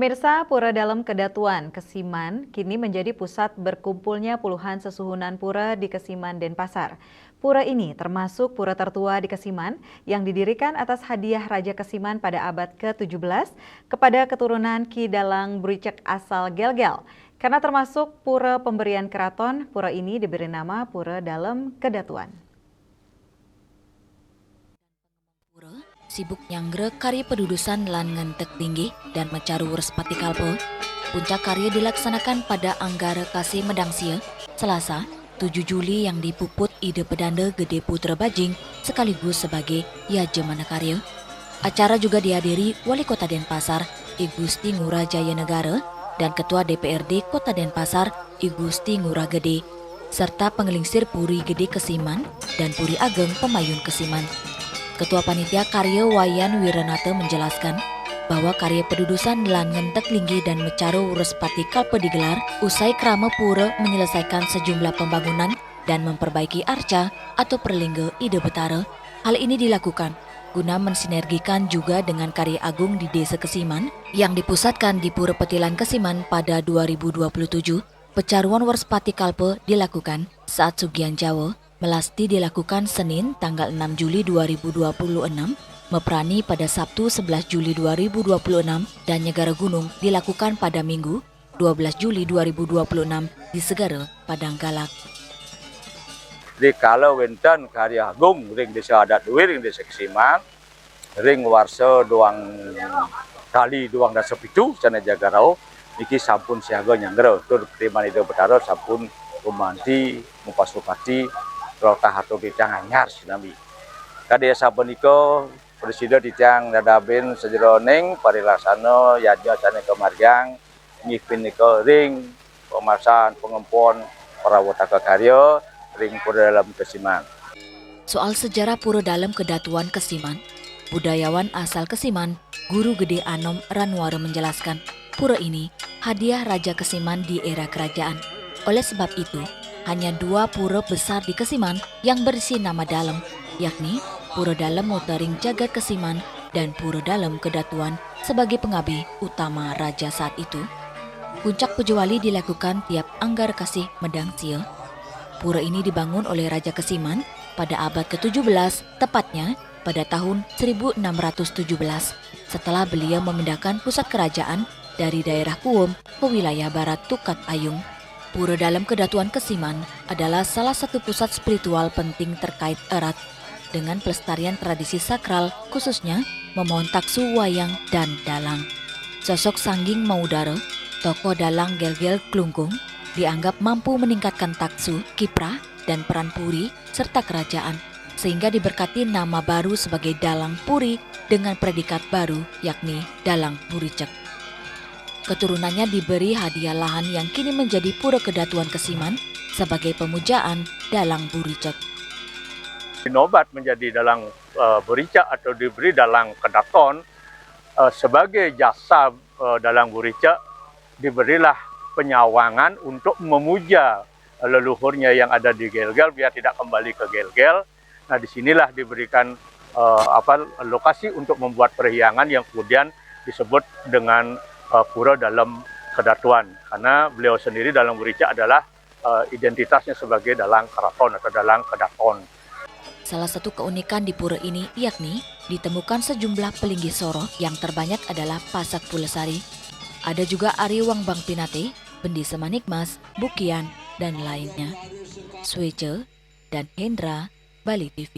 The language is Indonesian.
Pemirsa, Pura Dalem Kedatuan, Kesiman, kini menjadi pusat berkumpulnya puluhan sesuhunan pura di Kesiman, Denpasar. Pura ini termasuk pura tertua di Kesiman yang didirikan atas hadiah Raja Kesiman pada abad ke-17 kepada keturunan Ki Dalang Buricek asal Gelgel. Karena termasuk pura pemberian keraton, pura ini diberi nama Pura Dalem Kedatuan. Sibuk nyangre karya pedudusan lan ngentek tinggi dan mecaru respati kalpo. Puncak karya dilaksanakan pada Anggara Kasih Medangsia, Selasa, 7 Juli yang dipuput ide pedanda Gede Putra Bajing sekaligus sebagai Yajemana Karya. Acara juga dihadiri Wali Kota Denpasar, I Gusti Ngurah Jaya Negara, dan Ketua DPRD Kota Denpasar, I Gusti Ngurah Gede, serta pengelingsir Puri Gede Kesiman dan Puri Ageng Pemayun Kesiman. Ketua Panitia Karya Wayan Wiranata menjelaskan bahwa karya pedudusan lan ngentek linggi dan mecaru respati kalpe digelar usai krama pura menyelesaikan sejumlah pembangunan dan memperbaiki arca atau perlingga ide betara. Hal ini dilakukan guna mensinergikan juga dengan karya agung di Desa Kesiman yang dipusatkan di Pura Petilan Kesiman pada 2027. Pecaruan Warspati Kalpe dilakukan saat Sugian Jawa Melasti dilakukan Senin tanggal 6 Juli 2026, Meprani pada Sabtu 11 Juli 2026, dan Nyegara Gunung dilakukan pada Minggu 12 Juli 2026 di Segara, Padang Galak. Di kala wenten karya agung ring desa adat duwi ring desa Kesiman, ring warsa doang kali doang dasa pitu sana jagarau niki sampun siaga nyanggera tur kriman ide betara sampun rumanti mupasupati Rota Hato Bidang anyar sinami. Kadaya sapunika Presiden dicang dadaben sejeroning parilaksana yajna sane kemarjang ngipin nika ring pemasan pengempon parawataka karya ring Pura Dalem Kesiman. Soal sejarah Pura Dalem Kedatuan Kesiman, budayawan asal Kesiman, Guru Gede Anom Ranwara menjelaskan, pura ini hadiah Raja Kesiman di era kerajaan. Oleh sebab itu, hanya 2 pura besar di Kesiman yang berisi nama Dalem, yakni Pura Dalem Mutaring Jagat Kesiman dan Pura Dalem Kedatuan sebagai pengabdi utama raja saat itu. Puncak Pejawali dilakukan tiap Anggara Kasih Medangsia. Pura ini dibangun oleh Raja Kesiman pada abad ke-17, tepatnya pada tahun 1617, setelah beliau memindahkan pusat kerajaan dari daerah Kuum ke wilayah barat Tukat Ayung. Pura Dalem Kedatuan Kesiman adalah salah satu pusat spiritual penting terkait erat dengan pelestarian tradisi sakral, khususnya memohon taksu wayang dan dalang. Sosok Sangging Maudara, tokoh dalang Gelgel Klungkung, dianggap mampu meningkatkan taksu, kiprah, dan peran puri serta kerajaan, sehingga diberkati nama baru sebagai Dalang Puri dengan predikat baru yakni Dalang Buricek. Keturunannya diberi hadiah lahan yang kini menjadi Pura Kedatuan Kesiman sebagai pemujaan Dalang Buricek. Dinobat menjadi Dalang Buricek atau diberi Dalang Kedaton sebagai jasa Dalang Buricek diberilah penyawangan untuk memuja leluhurnya yang ada di Gelgel biar tidak kembali ke Gelgel. Nah, disinilah diberikan lokasi untuk membuat perhiangan yang kemudian disebut dengan Pura Dalem Kedatuan, karena beliau sendiri Dalang Buricek adalah identitasnya sebagai dalang keraton atau dalang kedaton. Salah satu keunikan di pura ini yakni ditemukan sejumlah pelinggih soro yang terbanyak adalah Pasak Pulesari. Ada juga Ari Wangbang Pinate, Bendi Semanikmas, Bukian, dan lainnya. Swece dan Hendra, Bali TV.